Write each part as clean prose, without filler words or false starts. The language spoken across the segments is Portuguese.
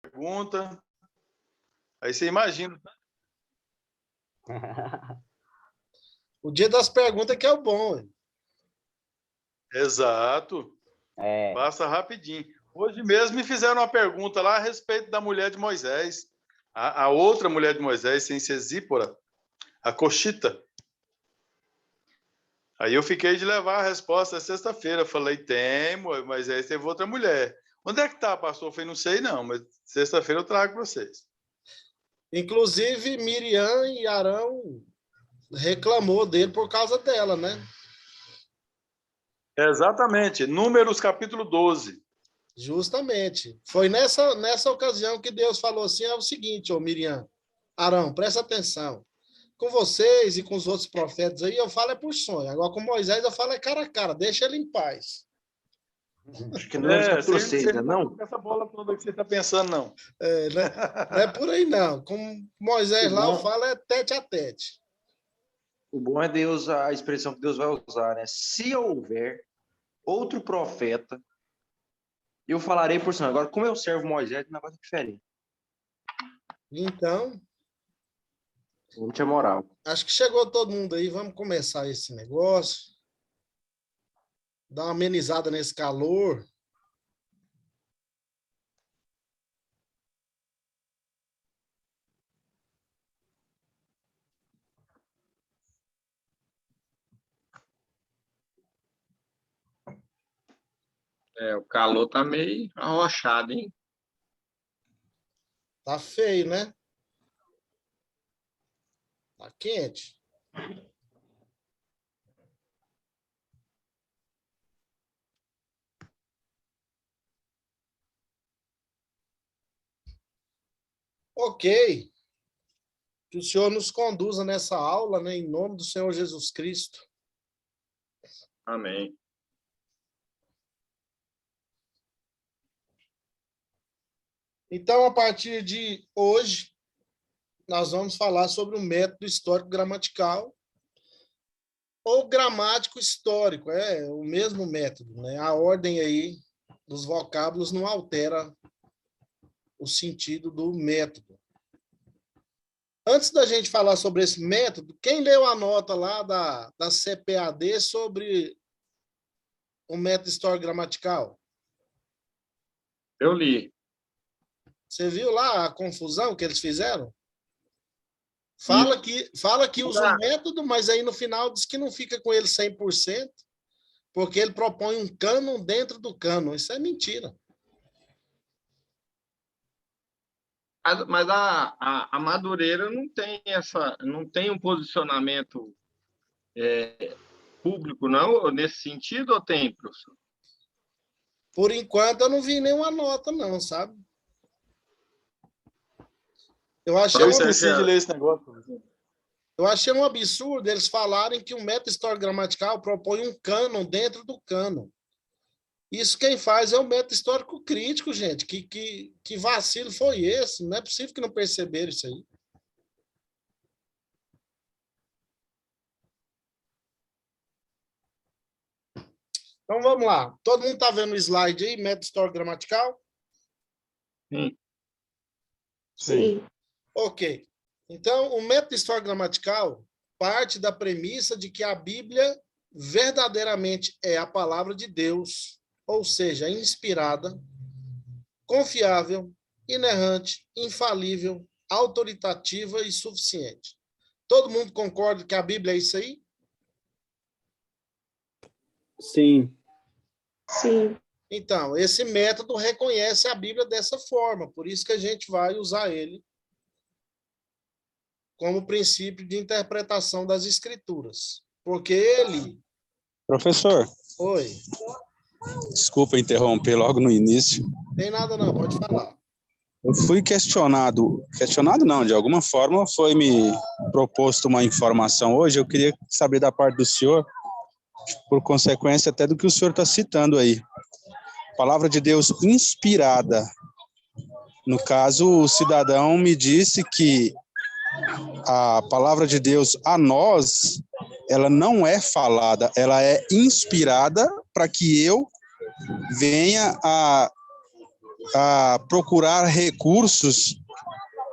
pergunta. Aí você imagina. O dia das perguntas que é o bom. Hein? Exato. Passa rapidinho. Hoje mesmo me fizeram uma pergunta lá a respeito da mulher de Moisés. A outra mulher de Moisés, sem ser Zípora, a Coxita. Aí eu fiquei de levar a resposta sexta-feira. Falei, tem, Moisés teve outra mulher. Onde é que tá, pastor? Eu falei, não sei não, mas sexta-feira eu trago para vocês. Inclusive, Miriam e Arão reclamou dele por causa dela, né? Exatamente. Números, capítulo 12. Justamente. Foi nessa ocasião que Deus falou assim, é o seguinte, ô Miriam, Arão, presta atenção. Com vocês e com os outros profetas aí, eu falo é por sonho. Agora, com Moisés, eu falo é cara a cara, deixa ele em paz. Acho que não é capítulo 6, né? Não? Essa bola toda que você está pensando, não. Não é por aí, não. Com Moisés lá, eu falo é tete a tete. O bom é Deus, a expressão que Deus vai usar, né? Se houver outro profeta, eu falarei por sonho. Agora, como eu servo Moisés, é um negócio diferente. Então, Não tinha moral. acho que chegou todo mundo aí. Vamos começar esse negócio. Dar uma amenizada nesse calor. O calor tá meio arrochado, hein? Tá feio, né? Tá quente. Ok. Que o Senhor nos conduza nessa aula, né? Em nome do Senhor Jesus Cristo. Amém. Então, a partir de hoje, nós vamos falar sobre o método histórico-gramatical ou gramático histórico, é o mesmo método, né? A ordem aí dos vocábulos não altera o sentido do método. Antes da gente falar sobre esse método, quem leu a nota lá da CPAD sobre o método histórico-gramatical? Eu li. Você viu lá a confusão que eles fizeram? Fala que usa um método, mas aí no final diz que não fica com ele 100%, porque ele propõe um cânon dentro do cânon. Isso é mentira. Mas a Madureira não tem um posicionamento público, não, nesse sentido, ou tem, professor? Por enquanto, eu não vi nenhuma nota, não, sabe? Eu achei um absurdo eles falarem que o método histórico-gramatical propõe um cânon dentro do cânon. Isso quem faz é o método histórico-crítico, gente. Que vacilo foi esse? Não é possível que não perceberam isso aí. Então, vamos lá. Todo mundo está vendo o slide aí, método histórico-gramatical? Sim. Sim. Ok. Então, o método histórico-gramatical parte da premissa de que a Bíblia verdadeiramente é a palavra de Deus, ou seja, inspirada, confiável, inerrante, infalível, autoritativa e suficiente. Todo mundo concorda que a Bíblia é isso aí? Sim. Sim. Então, esse método reconhece a Bíblia dessa forma, por isso que a gente vai usar ele como princípio de interpretação das Escrituras. Porque ele... Professor. Oi. Desculpa interromper logo no início. Tem nada não, pode falar. Eu fui questionado não, de alguma forma foi me proposto uma informação hoje, eu queria saber da parte do senhor, por consequência até do que o senhor está citando aí. Palavra de Deus inspirada. No caso, o cidadão me disse que a palavra de Deus a nós, ela não é falada, ela é inspirada para que eu venha a procurar recursos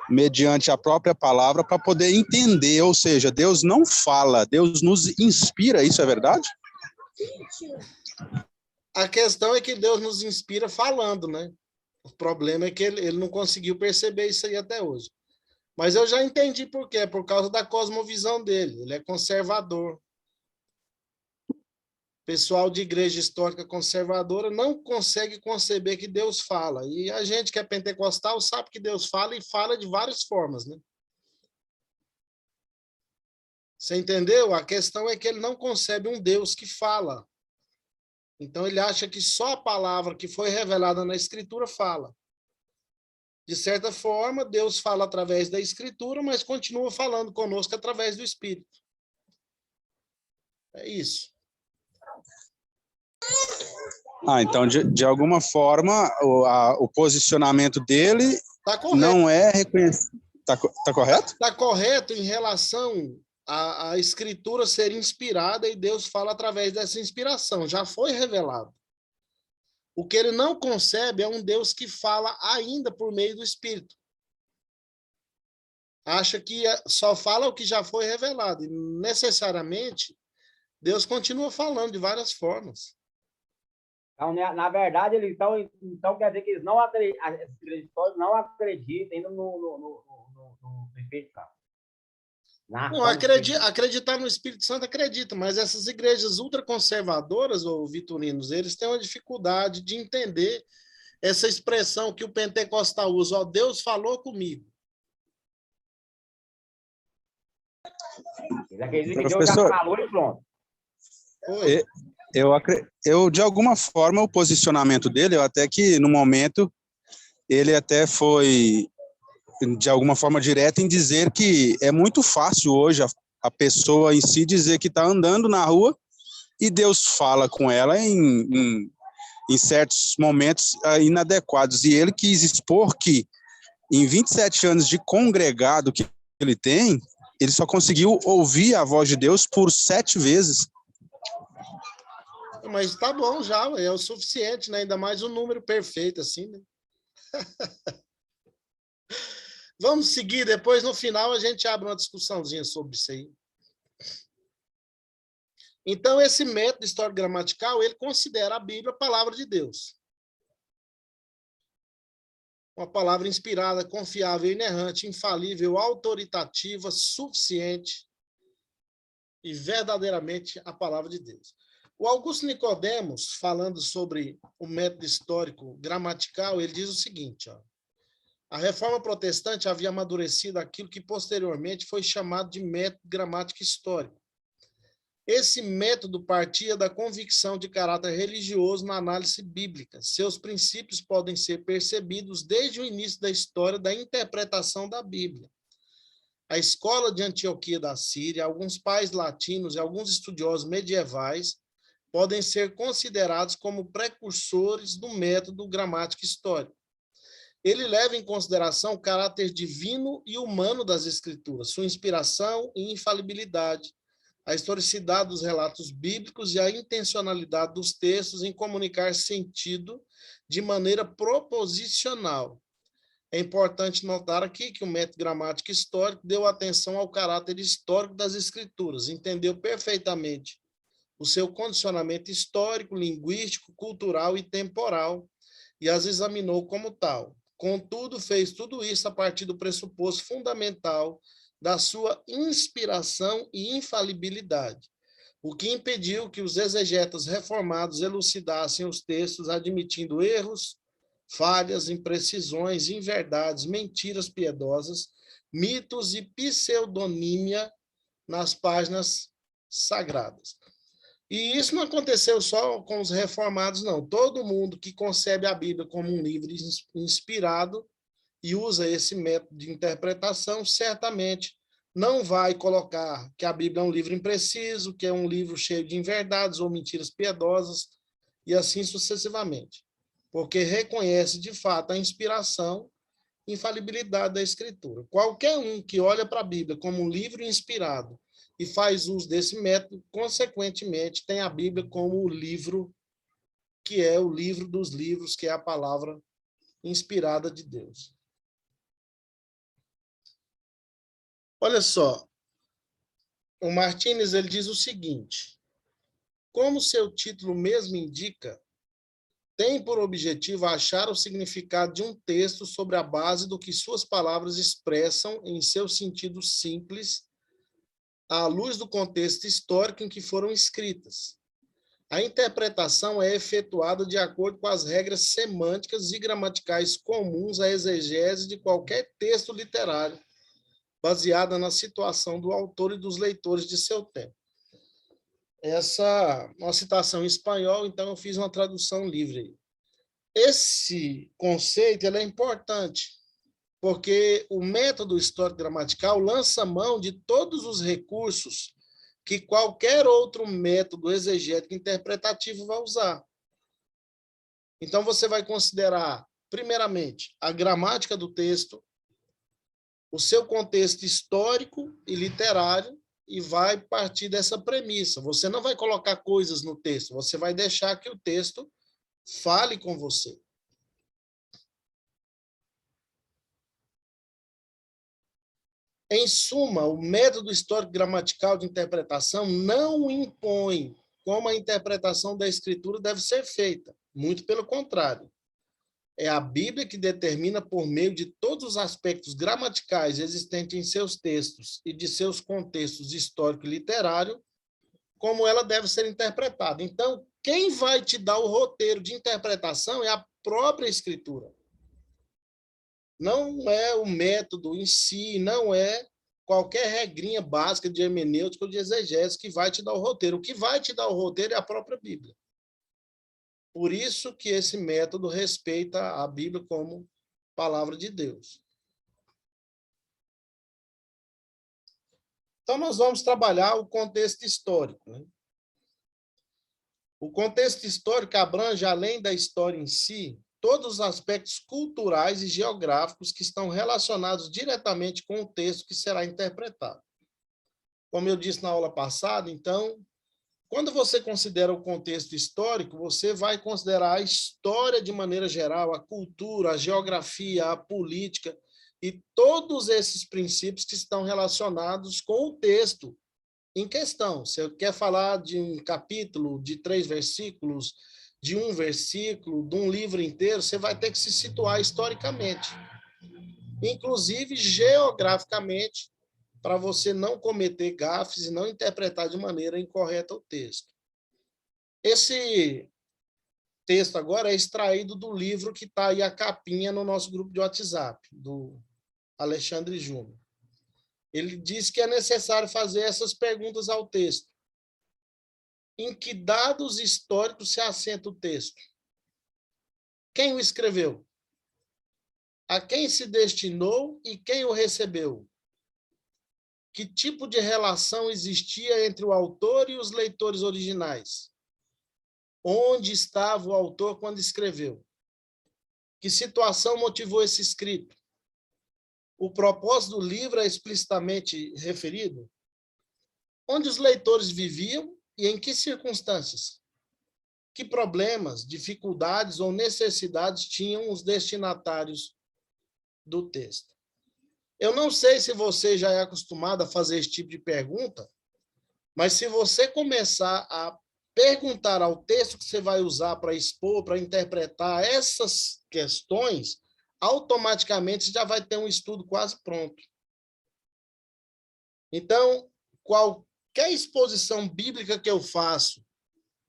mediante a própria palavra para poder entender, ou seja, Deus não fala, Deus nos inspira, isso é verdade? A questão é que Deus nos inspira falando, né? O problema é que ele não conseguiu perceber isso aí até hoje. Mas eu já entendi por quê, por causa da cosmovisão dele, ele é conservador. Pessoal de igreja histórica conservadora não consegue conceber que Deus fala. E a gente que é pentecostal sabe que Deus fala e fala de várias formas, né? Você entendeu? A questão é que ele não concebe um Deus que fala. Então ele acha que só a palavra que foi revelada na Escritura fala. De certa forma, Deus fala através da Escritura, mas continua falando conosco através do Espírito. É isso. Então, de alguma forma, o posicionamento dele não é reconhecido. Tá correto? Está correto em relação à Escritura ser inspirada e Deus fala através dessa inspiração. Já foi revelado. O que ele não concebe é um Deus que fala ainda por meio do Espírito. Acha que só fala o que já foi revelado. E necessariamente, Deus continua falando de várias formas. Então, na verdade, eles então quer dizer que eles não acreditam no Espírito Santo. Não, acreditar no Espírito Santo acredita, mas essas igrejas ultraconservadoras, ou vitorinos, eles têm uma dificuldade de entender essa expressão que o pentecostal usa, Deus falou comigo. Eles acreditam que Deus já falou e pronto. Eu, de alguma forma, o posicionamento dele, eu até que, no momento, ele até foi, de alguma forma, direto em dizer que é muito fácil hoje a pessoa em si dizer que está andando na rua e Deus fala com ela em certos momentos inadequados. E ele quis expor que, em 27 anos de congregado que ele tem, ele só conseguiu ouvir a voz de Deus por 7 vezes. Mas tá bom já, é o suficiente, né? Ainda mais um número perfeito, assim, né? Vamos seguir, depois no final a gente abre uma discussãozinha sobre isso aí. Então, esse método histórico-gramatical, ele considera a Bíblia a palavra de Deus. Uma palavra inspirada, confiável, inerrante, infalível, autoritativa, suficiente e verdadeiramente a palavra de Deus. O Augusto Nicodemos, falando sobre o método histórico gramatical, ele diz o seguinte, ó, a reforma protestante havia amadurecido aquilo que posteriormente foi chamado de método gramático histórico. Esse método partia da convicção de caráter religioso na análise bíblica. Seus princípios podem ser percebidos desde o início da história da interpretação da Bíblia. A escola de Antioquia da Síria, alguns pais latinos e alguns estudiosos medievais podem ser considerados como precursores do método gramático histórico. Ele leva em consideração o caráter divino e humano das escrituras, sua inspiração e infalibilidade, a historicidade dos relatos bíblicos e a intencionalidade dos textos em comunicar sentido de maneira proposicional. É importante notar aqui que o método gramático histórico deu atenção ao caráter histórico das escrituras, entendeu perfeitamente o seu condicionamento histórico, linguístico, cultural e temporal, e as examinou como tal. Contudo, fez tudo isso a partir do pressuposto fundamental da sua inspiração e infalibilidade, o que impediu que os exegetas reformados elucidassem os textos, admitindo erros, falhas, imprecisões, inverdades, mentiras piedosas, mitos e pseudonímia nas páginas sagradas. E isso não aconteceu só com os reformados, não. Todo mundo que concebe a Bíblia como um livro inspirado e usa esse método de interpretação, certamente não vai colocar que a Bíblia é um livro impreciso, que é um livro cheio de inverdades ou mentiras piedosas, e assim sucessivamente, porque reconhece, de fato, a inspiração e infalibilidade da Escritura. Qualquer um que olha para a Bíblia como um livro inspirado e faz uso desse método, consequentemente, tem a Bíblia como o livro, que é o livro dos livros, que é a palavra inspirada de Deus. Olha só, o Martínez ele diz o seguinte: como seu título mesmo indica, tem por objetivo achar o significado de um texto sobre a base do que suas palavras expressam em seu sentido simples, à luz do contexto histórico em que foram escritas. A interpretação é efetuada de acordo com as regras semânticas e gramaticais comuns à exegese de qualquer texto literário, baseada na situação do autor e dos leitores de seu tempo. Essa é uma citação em espanhol, então eu fiz uma tradução livre. Esse conceito ele é importante, porque o método histórico-gramatical lança mão de todos os recursos que qualquer outro método exegético interpretativo vai usar. Então, você vai considerar, primeiramente, a gramática do texto, o seu contexto histórico e literário, e vai partir dessa premissa. Você não vai colocar coisas no texto, você vai deixar que o texto fale com você. Em suma, o método histórico-gramatical de interpretação não impõe como a interpretação da escritura deve ser feita. Muito pelo contrário. É a Bíblia que determina, por meio de todos os aspectos gramaticais existentes em seus textos e de seus contextos histórico e literário, como ela deve ser interpretada. Então, quem vai te dar o roteiro de interpretação é a própria escritura. Não é o método em si, não é qualquer regrinha básica de hermenêutica ou de exegese que vai te dar o roteiro. O que vai te dar o roteiro é a própria Bíblia. Por isso que esse método respeita a Bíblia como palavra de Deus. Então, nós vamos trabalhar o contexto histórico, né? O contexto histórico abrange, além da história em si, todos os aspectos culturais e geográficos que estão relacionados diretamente com o texto que será interpretado. Como eu disse na aula passada, então, quando você considera o contexto histórico, você vai considerar a história de maneira geral, a cultura, a geografia, a política e todos esses princípios que estão relacionados com o texto em questão. Você quer falar de um capítulo, de 3 versículos, de um versículo, de um livro inteiro, você vai ter que se situar historicamente, inclusive geograficamente, para você não cometer gafes e não interpretar de maneira incorreta o texto. Esse texto agora é extraído do livro que está aí a capinha no nosso grupo de WhatsApp, do Alexandre Júnior. Ele diz que é necessário fazer essas perguntas ao texto. Em que dados históricos se assenta o texto? Quem o escreveu? A quem se destinou e quem o recebeu? Que tipo de relação existia entre o autor e os leitores originais? Onde estava o autor quando escreveu? Que situação motivou esse escrito? O propósito do livro é explicitamente referido? Onde os leitores viviam e em que circunstâncias? Que problemas, dificuldades ou necessidades tinham os destinatários do texto? Eu não sei se você já é acostumado a fazer esse tipo de pergunta, mas se você começar a perguntar ao texto que você vai usar para expor, para interpretar essas questões, automaticamente já vai ter um estudo quase pronto. Então, qualquer exposição bíblica que eu faço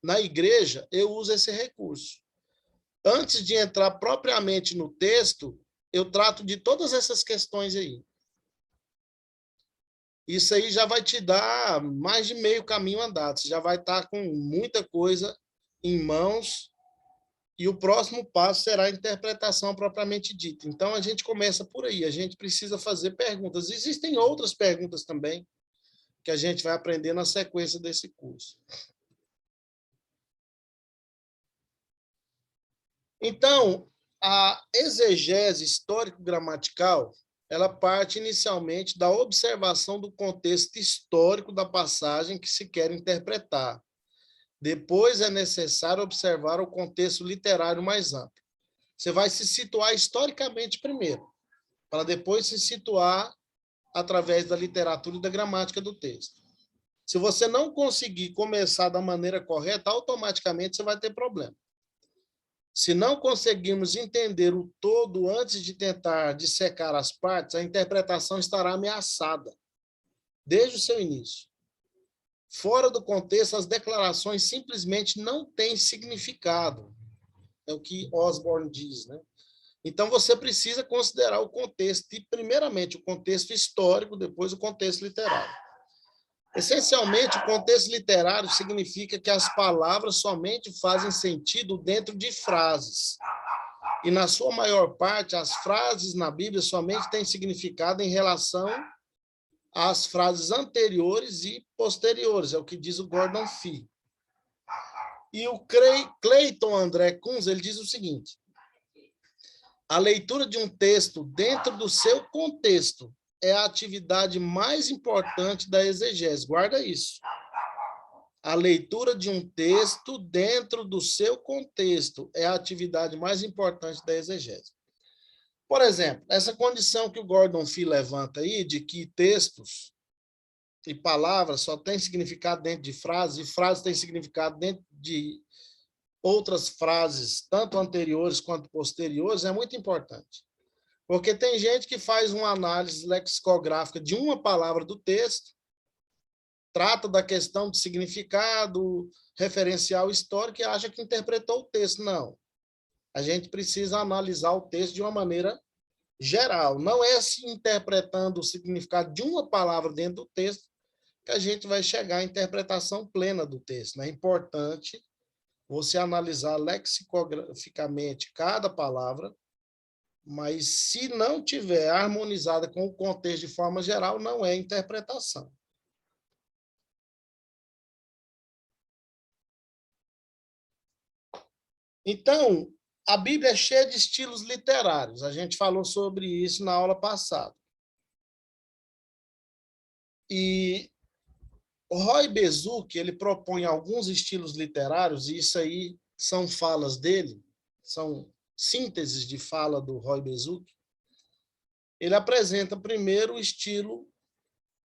na igreja, eu uso esse recurso. Antes de entrar propriamente no texto, eu trato de todas essas questões aí. Isso aí já vai te dar mais de meio caminho andado. Você já vai estar com muita coisa em mãos e o próximo passo será a interpretação propriamente dita. Então, a gente começa por aí. A gente precisa fazer perguntas. Existem outras perguntas também que a gente vai aprender na sequência desse curso. Então, a exegese histórico-gramatical, ela parte inicialmente da observação do contexto histórico da passagem que se quer interpretar. Depois é necessário observar o contexto literário mais amplo. Você vai se situar historicamente primeiro, para depois se situar através da literatura e da gramática do texto. Se você não conseguir começar da maneira correta, automaticamente você vai ter problema. Se não conseguirmos entender o todo antes de tentar dissecar as partes, a interpretação estará ameaçada, desde o seu início. Fora do contexto, as declarações simplesmente não têm significado. É o que Osborne diz, né? Então, você precisa considerar o contexto, e primeiramente o contexto histórico, depois o contexto literário. Essencialmente, o contexto literário significa que as palavras somente fazem sentido dentro de frases. E, na sua maior parte, as frases na Bíblia somente têm significado em relação às frases anteriores e posteriores, é o que diz o Gordon Fee. E o Clayton André Kunz, ele diz o seguinte: a leitura de um texto dentro do seu contexto é a atividade mais importante da exegese. Guarda isso. A leitura de um texto dentro do seu contexto é a atividade mais importante da exegese. Por exemplo, essa condição que o Gordon Fee levanta aí, de que textos e palavras só têm significado dentro de frases, e frases têm significado dentro de outras frases, tanto anteriores quanto posteriores, é muito importante. Porque tem gente que faz uma análise lexicográfica de uma palavra do texto, trata da questão de significado, referencial histórico e acha que interpretou o texto. Não. A gente precisa analisar o texto de uma maneira geral. Não é se interpretando o significado de uma palavra dentro do texto que a gente vai chegar à interpretação plena do texto. É importante você analisar lexicograficamente cada palavra, mas se não tiver harmonizada com o contexto de forma geral, não é interpretação. Então, a Bíblia é cheia de estilos literários. A gente falou sobre isso na aula passada. E o Roy Bezuque, ele propõe alguns estilos literários, e isso aí são falas dele, são sínteses de fala do Roy Bezuque. Ele apresenta primeiro o estilo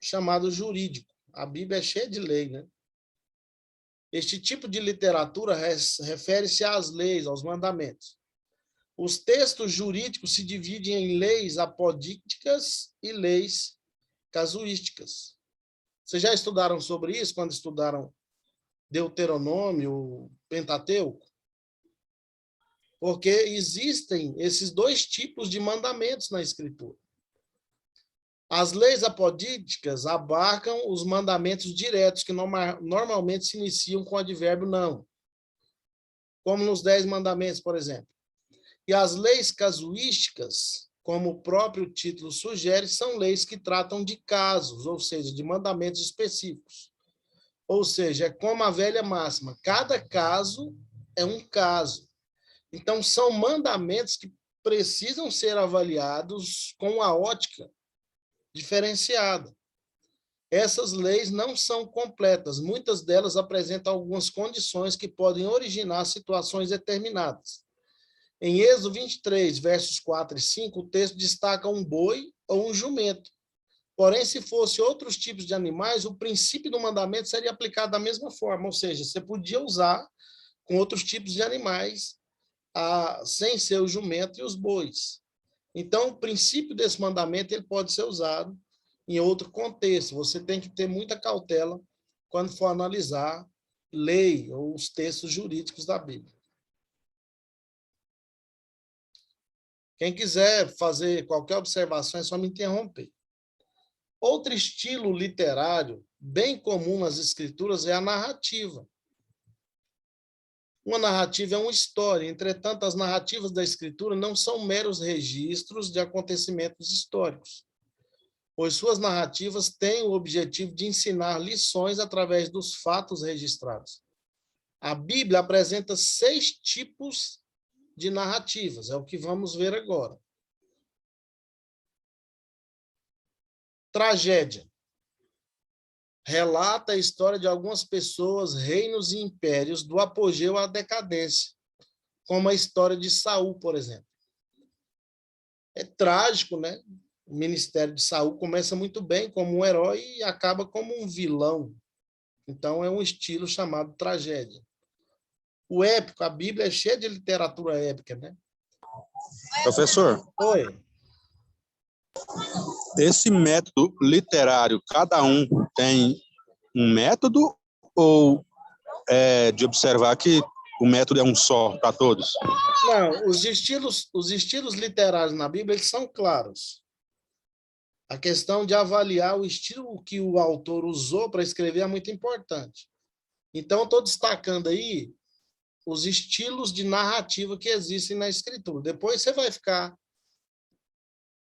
chamado jurídico. A Bíblia é cheia de lei, né? Este tipo de literatura refere-se às leis, aos mandamentos. Os textos jurídicos se dividem em leis apodícticas e leis casuísticas. Vocês já estudaram sobre isso quando estudaram Deuteronômio, Pentateuco? Porque existem esses dois tipos de mandamentos na Escritura. As leis apodíticas abarcam os mandamentos diretos, que normalmente se iniciam com o advérbio não, como nos 10 mandamentos, por exemplo. E as leis casuísticas, como o próprio título sugere, são leis que tratam de casos, ou seja, de mandamentos específicos. Ou seja, é como a velha máxima, cada caso é um caso. Então, são mandamentos que precisam ser avaliados com a ótica diferenciada. Essas leis não são completas, muitas delas apresentam algumas condições que podem originar situações determinadas. Em Êxodo 23, versos 4 e 5, o texto destaca um boi ou um jumento. Porém, se fosse outros tipos de animais, o princípio do mandamento seria aplicado da mesma forma, ou seja, você podia usar com outros tipos de animais, sem ser o jumento e os bois. Então, o princípio desse mandamento ele pode ser usado em outro contexto. Você tem que ter muita cautela quando for analisar lei ou os textos jurídicos da Bíblia. Quem quiser fazer qualquer observação é só me interromper. Outro estilo literário bem comum nas escrituras é a narrativa. Uma narrativa é uma história, entretanto, as narrativas da Escritura não são meros registros de acontecimentos históricos, pois suas narrativas têm o objetivo de ensinar lições através dos fatos registrados. A Bíblia apresenta 6 tipos de narrativas, é o que vamos ver agora. Tragédia. Relata a história de algumas pessoas, reinos e impérios, do apogeu à decadência, como a história de Saul, por exemplo. É trágico, né? O ministério de Saul começa muito bem como um herói e acaba como um vilão. Então, é um estilo chamado tragédia. O épico, a Bíblia é cheia de literatura épica, né? Professor, Oi. esse método literário, cada um tem um método ou é de observar que o método é um só para todos? Não, os estilos literários na Bíblia eles são claros. A questão de avaliar o estilo que o autor usou para escrever é muito importante. Então, estou destacando aí os estilos de narrativa que existem na escritura. Depois você vai ficar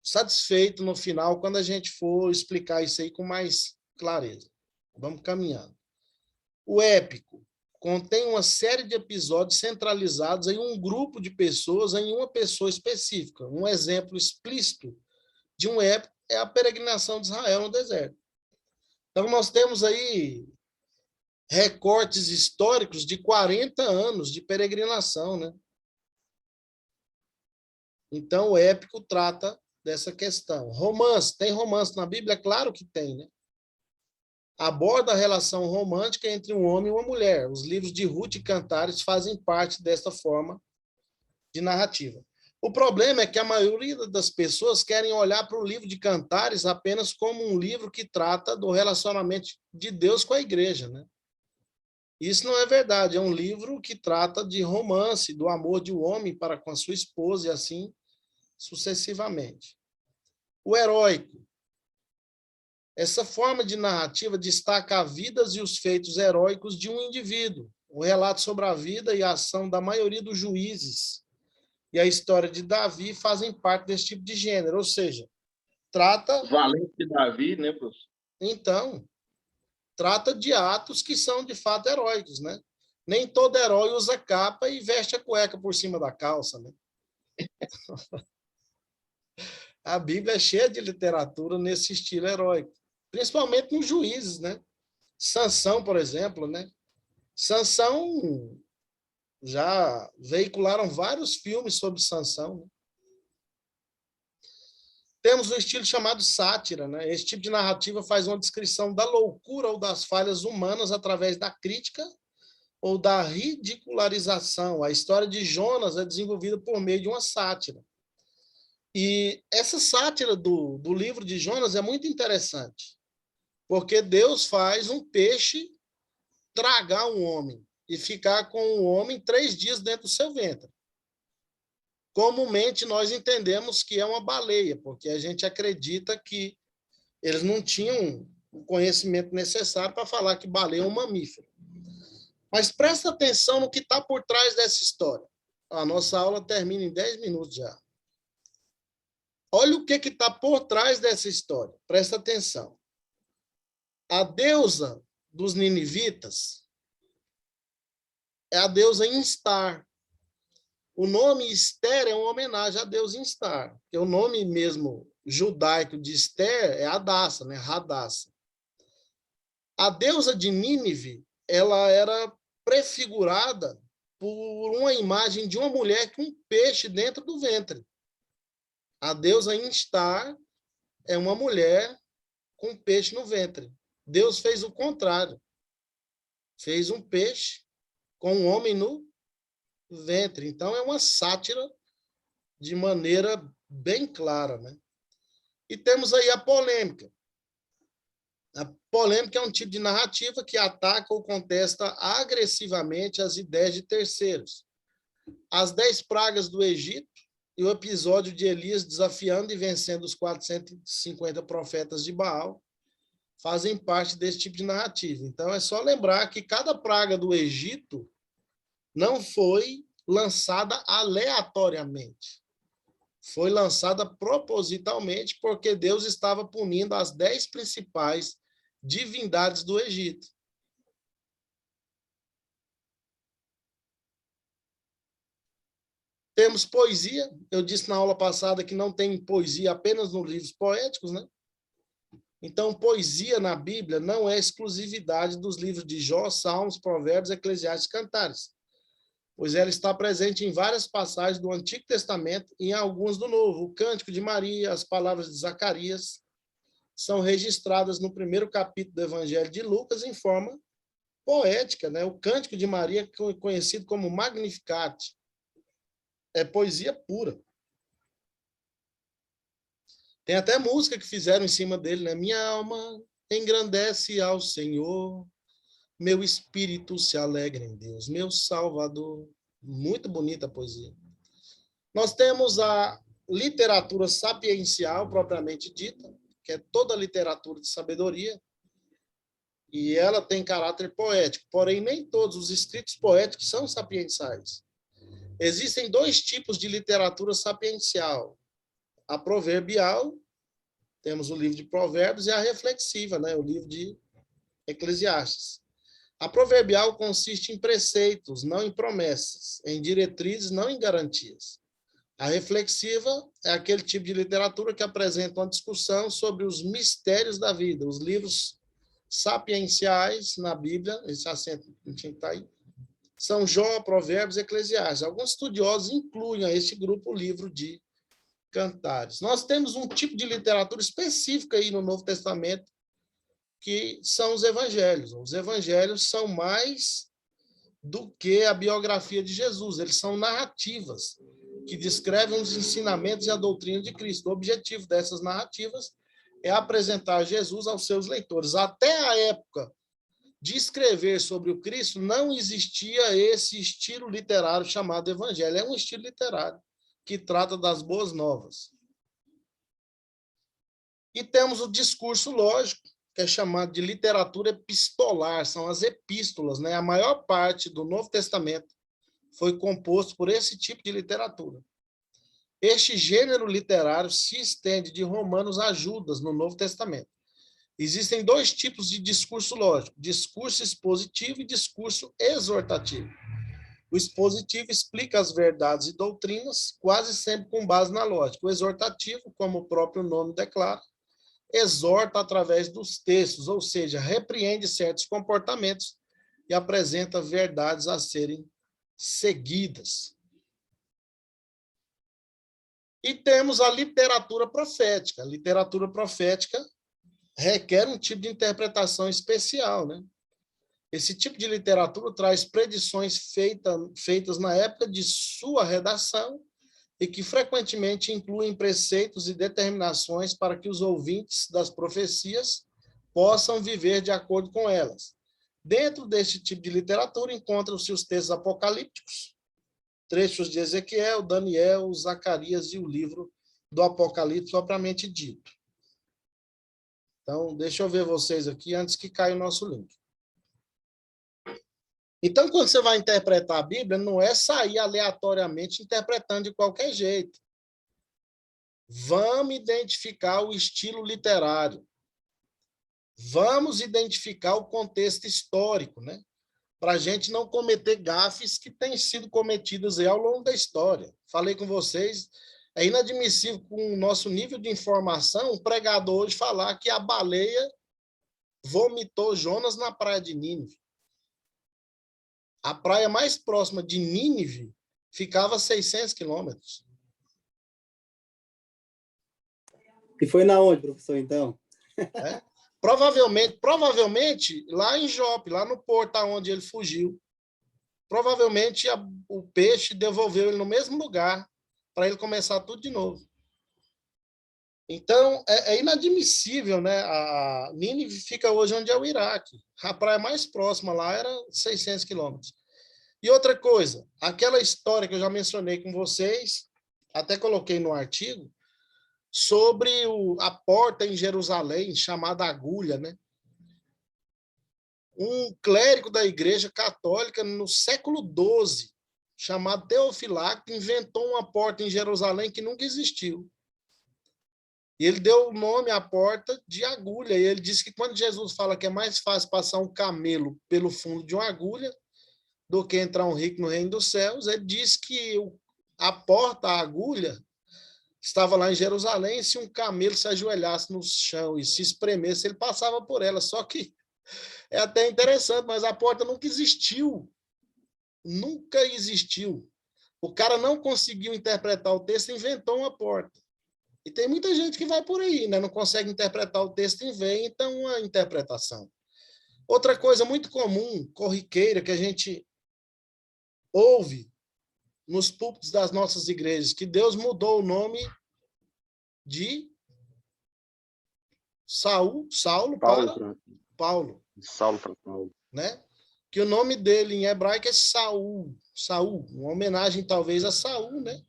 satisfeito no final quando a gente for explicar isso aí com mais clareza. Vamos caminhando. O épico contém uma série de episódios centralizados em um grupo de pessoas, em uma pessoa específica. Um exemplo explícito de um épico é a peregrinação de Israel no deserto. Então, nós temos aí recortes históricos de 40 anos de peregrinação, né? Então, o épico trata dessa questão. Romance, tem romance na Bíblia? Claro que tem, né? Aborda a relação romântica entre um homem e uma mulher. Os livros de Ruth e Cantares fazem parte dessa forma de narrativa. O problema é que a maioria das pessoas querem olhar para o livro de Cantares apenas como um livro que trata do relacionamento de Deus com a igreja, né? Isso não é verdade. É um livro que trata de romance, do amor de um homem para com a sua esposa e assim sucessivamente. O heróico. Essa forma de narrativa destaca as vidas e os feitos heróicos de um indivíduo. O relato sobre a vida e a ação da maioria dos juízes e a história de Davi fazem parte desse tipo de gênero, ou seja, trata... Valente de Davi, né, professor? Então, trata de atos que são, de fato, heróicos, né? Nem todo herói usa capa e veste a cueca por cima da calça, né? A Bíblia é cheia de literatura nesse estilo heróico, principalmente nos juízes, né? Sansão, por exemplo, né? Sansão, já veicularam vários filmes sobre Sansão, né? Temos um estilo chamado sátira, né? Esse tipo de narrativa faz uma descrição da loucura ou das falhas humanas através da crítica ou da ridicularização. A história de Jonas é desenvolvida por meio de uma sátira. E essa sátira do livro de Jonas é muito interessante, porque Deus faz um peixe tragar um homem e ficar com o homem 3 dias dentro do seu ventre. Comumente, nós entendemos que é uma baleia, porque a gente acredita que eles não tinham o conhecimento necessário para falar que baleia é um mamífero. Mas presta atenção no que está por trás dessa história. A nossa aula termina em 10 minutos já. Olha o que está por trás dessa história. Presta atenção. A deusa dos ninivitas é a deusa Instar. O nome Esther é uma homenagem à deusa Instar, porque o nome mesmo judaico de Esther é Hadassa, né? Hadassa. A deusa de Nínive, ela era prefigurada por uma imagem de uma mulher com um peixe dentro do ventre. A deusa Instar é uma mulher com um peixe no ventre. Deus fez o contrário. Fez um peixe com um homem no ventre. Então, é uma sátira de maneira bem clara, né? E temos aí a polêmica. A polêmica é um tipo de narrativa que ataca ou contesta agressivamente as ideias de terceiros. As 10 pragas do Egito e o episódio de Elias desafiando e vencendo os 450 profetas de Baal fazem parte desse tipo de narrativa. Então, é só lembrar que cada praga do Egito não foi lançada aleatoriamente. Foi lançada propositalmente porque Deus estava punindo as 10 principais divindades do Egito. Temos poesia. Eu disse na aula passada que não tem poesia apenas nos livros poéticos, né? Então, poesia na Bíblia não é exclusividade dos livros de Jó, Salmos, Provérbios, Eclesiastes e Cantares. pois ela está presente em várias passagens do Antigo Testamento e em alguns do Novo. O Cântico de Maria, as palavras de Zacarias, são registradas no primeiro capítulo do Evangelho de Lucas em forma poética, né? O Cântico de Maria, conhecido como Magnificat, é poesia pura. Tem até música que fizeram em cima dele, né? Minha alma engrandece ao Senhor, meu espírito se alegra em Deus, meu Salvador. Muito bonita a poesia. Nós temos a literatura sapiencial, propriamente dita, que é toda a literatura de sabedoria, e ela tem caráter poético, porém nem todos os escritos poéticos são sapienciais. Existem dois tipos de literatura sapiencial: a proverbial, temos o livro de Provérbios, e a reflexiva, né, o livro de Eclesiastes. A proverbial consiste em preceitos, não em promessas, em diretrizes, não em garantias. A reflexiva é aquele tipo de literatura que apresenta uma discussão sobre os mistérios da vida. Os livros sapienciais na Bíblia, esse acento não tinha que estar aí, são Jó, Provérbios e Eclesiastes. Alguns estudiosos incluem a este grupo o livro de Cantares. Nós temos um tipo de literatura específica aí no Novo Testamento, que são os evangelhos. Os evangelhos são mais do que a biografia de Jesus, eles são narrativas que descrevem os ensinamentos e a doutrina de Cristo. O objetivo dessas narrativas é apresentar Jesus aos seus leitores. Até a época de escrever sobre o Cristo, não existia esse estilo literário chamado evangelho. É um estilo literário que trata das boas novas. E temos o discurso lógico, que é chamado de literatura epistolar, são as epístolas, né? A maior parte do Novo Testamento foi composto por esse tipo de literatura. Este gênero literário se estende de Romanos a Judas no Novo Testamento. Existem dois tipos de discurso lógico: discurso expositivo e discurso exortativo. O expositivo explica as verdades e doutrinas, quase sempre com base na lógica. O exortativo, como o próprio nome declara, exorta através dos textos, ou seja, repreende certos comportamentos e apresenta verdades a serem seguidas. E temos a literatura profética. A literatura profética requer um tipo de interpretação especial, né? Esse tipo de literatura traz predições feitas na época de sua redação e que frequentemente incluem preceitos e determinações para que os ouvintes das profecias possam viver de acordo com elas. Dentro deste tipo de literatura encontram-se os textos apocalípticos, trechos de Ezequiel, Daniel, Zacarias e o livro do Apocalipse propriamente dito. Então, deixa eu ver vocês aqui antes que caia o nosso link. Então, quando você vai interpretar a Bíblia, não é sair aleatoriamente interpretando de qualquer jeito. Vamos identificar o estilo literário. Vamos identificar o contexto histórico, né? Para a gente não cometer gafes que têm sido cometidos aí ao longo da história. Falei com vocês, é inadmissível com o nosso nível de informação, um pregador hoje falar que a baleia vomitou Jonas na praia de Nínive. A praia mais próxima de Nínive ficava a 600 quilômetros. E foi na onde, professor, então? Provavelmente lá em Jope, lá no porto onde ele fugiu. Provavelmente o peixe devolveu ele no mesmo lugar para ele começar tudo de novo. Então, é inadmissível, né? A Nínive fica hoje onde é o Iraque. A praia mais próxima lá era 600 quilômetros. E outra coisa, aquela história que eu já mencionei com vocês, até coloquei no artigo, sobre a porta em Jerusalém, chamada Agulha, né? Um clérigo da Igreja Católica, no século XII, chamado Teofilacto, inventou uma porta em Jerusalém que nunca existiu. E ele deu o nome à porta de agulha. E ele disse que quando Jesus fala que é mais fácil passar um camelo pelo fundo de uma agulha do que entrar um rico no reino dos céus, ele disse que a porta, a agulha, estava lá em Jerusalém, e se um camelo se ajoelhasse no chão e se espremesse, ele passava por ela. Só que é até interessante, mas a porta nunca existiu. nunca existiu. O cara não conseguiu interpretar o texto, inventou uma porta. E tem muita gente que vai por aí, né? Não consegue interpretar o texto, inventa uma interpretação. Outra coisa muito comum, corriqueira, que a gente ouve nos púlpitos das nossas igrejas, que Deus mudou o nome de Saulo para Paulo. Saulo para Paulo. Né? Que o nome dele em hebraico é Saul, uma homenagem talvez a Saul, né?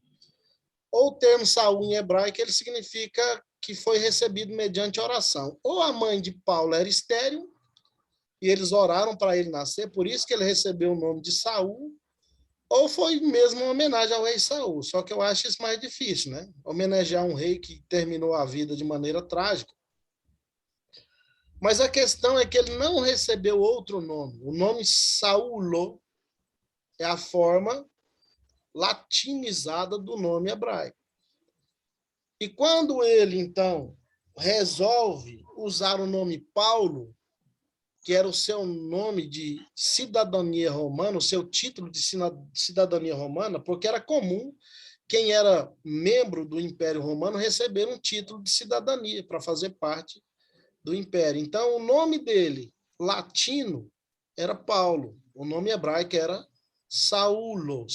Ou o termo Saul em hebraico, ele significa que foi recebido mediante oração. Ou a mãe de Paulo era estéril, e eles oraram para ele nascer, por isso que ele recebeu o nome de Saul, ou foi mesmo uma homenagem ao rei Saul. Só que eu acho isso mais difícil, né? Homenagear um rei que terminou a vida de maneira trágica. Mas a questão é que ele não recebeu outro nome. O nome Saulo é a forma latinizada do nome hebraico. E quando ele, então, resolve usar o nome Paulo, que era o seu nome de cidadania romana, o seu título de cidadania romana, porque era comum quem era membro do Império Romano receber um título de cidadania para fazer parte do Império. Então, o nome dele, latino, era Paulo. O nome hebraico era Saulo,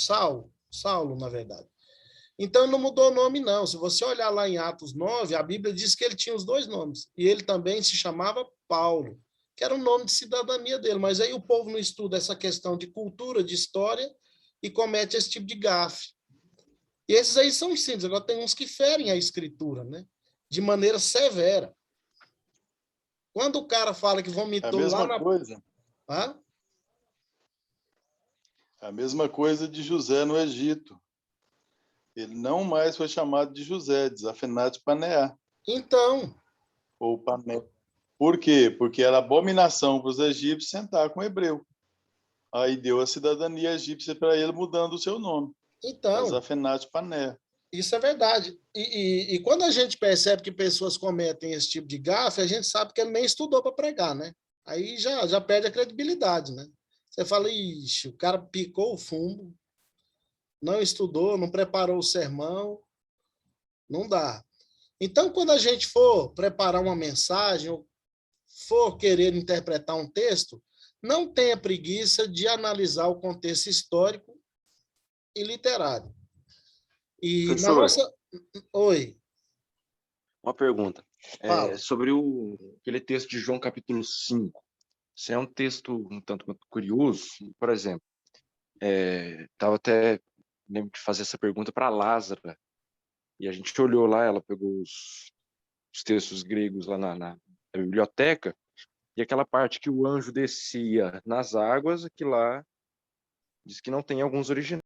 Saulo, na verdade. Então, não mudou o nome, não. Se você olhar lá em Atos 9, a Bíblia diz que ele tinha os dois nomes. E ele também se chamava Paulo, que era o nome de cidadania dele. Mas aí o povo não estuda essa questão de cultura, de história, e comete esse tipo de gafe. E esses aí são simples. Agora tem uns que ferem a escritura, né? De maneira severa. Quando o cara fala que vomitou lá na... Coisa. Hã? A mesma coisa de José no Egito. Ele não mais foi chamado de José, desafinado de Paneá. Então. Ou Pané. Por quê? Porque era abominação para os egípcios sentar com o hebreu. Aí deu a cidadania egípcia para ele, mudando o seu nome. Então. Desafinado de Pané. Isso é verdade. E quando a gente percebe que pessoas cometem esse tipo de gafe, a gente sabe que ele nem estudou para pregar, né? Aí já perde a credibilidade, né? Você fala, ixi, o cara picou o fumo, não estudou, não preparou o sermão, não dá. Então, quando a gente for preparar uma mensagem, ou for querer interpretar um texto, não tenha preguiça de analisar o contexto histórico e literário. E Professor, na nossa... Oi. Uma pergunta. Sobre aquele texto de João capítulo 5. Isso é um texto um tanto quanto curioso. Por exemplo, estava até lembro de fazer essa pergunta para Lázara. E a gente olhou lá, ela pegou os textos gregos lá na biblioteca, e aquela parte que o anjo descia nas águas, que lá diz que não tem alguns originais.